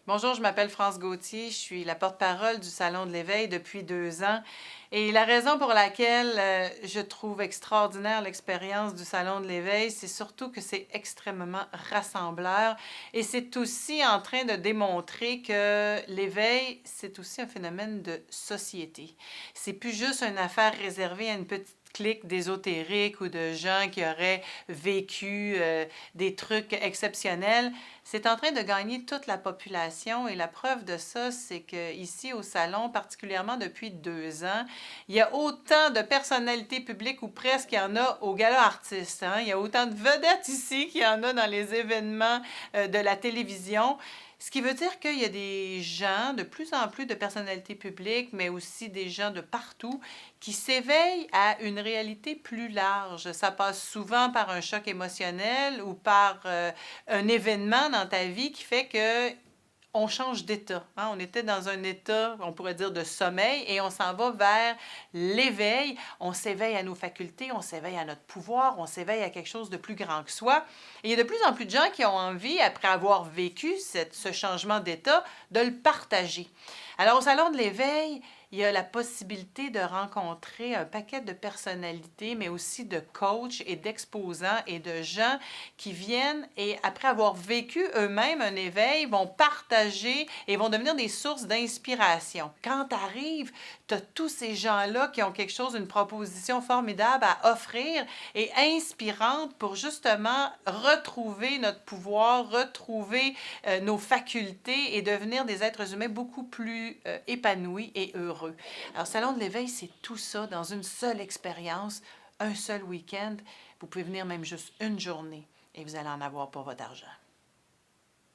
Bonjour, je m'appelle France Gauthier, je suis la porte-parole du Salon de l'Éveil depuis 2 ans. Et la raison pour laquelle je trouve extraordinaire l'expérience du Salon de l'Éveil, c'est surtout que c'est extrêmement rassembleur et c'est aussi en train de démontrer que l'éveil, c'est aussi un phénomène de société. C'est plus juste une affaire réservée à une petite clique d'ésotériques ou de gens qui auraient vécu des trucs exceptionnels. C'est en train de gagner toute la population et la preuve de ça, c'est qu'ici au Salon, particulièrement depuis 2 ans, il y a autant de personnalités publiques ou presque qu'il y en a au gala artiste. Hein? Il y a autant de vedettes ici qu'il y en a dans les événements de la télévision. Ce qui veut dire qu'il y a des gens, de plus en plus de personnalités publiques, mais aussi des gens de partout, qui s'éveillent à une réalité plus large. Ça passe souvent par un choc émotionnel ou par un événement dans ta vie qui fait que on change d'état. Hein? On était dans un état, on pourrait dire, de sommeil et on s'en va vers l'éveil. On s'éveille à nos facultés, on s'éveille à notre pouvoir, on s'éveille à quelque chose de plus grand que soi. Et il y a de plus en plus de gens qui ont envie, après avoir vécu ce changement d'état, de le partager. Alors, au Salon de l'Éveil, il y a la possibilité de rencontrer un paquet de personnalités, mais aussi de coachs et d'exposants et de gens qui viennent et, après avoir vécu eux-mêmes un éveil, vont partager et vont devenir des sources d'inspiration. Quand tu arrives, tu as tous ces gens-là qui ont quelque chose, une proposition formidable à offrir et inspirante pour justement retrouver notre pouvoir, retrouver nos facultés et devenir des êtres humains beaucoup plus épanouis et heureux. Alors, Salon de l'Éveil, c'est tout ça dans une seule expérience, un seul week-end. Vous pouvez venir même juste une journée et vous allez en avoir pour votre argent.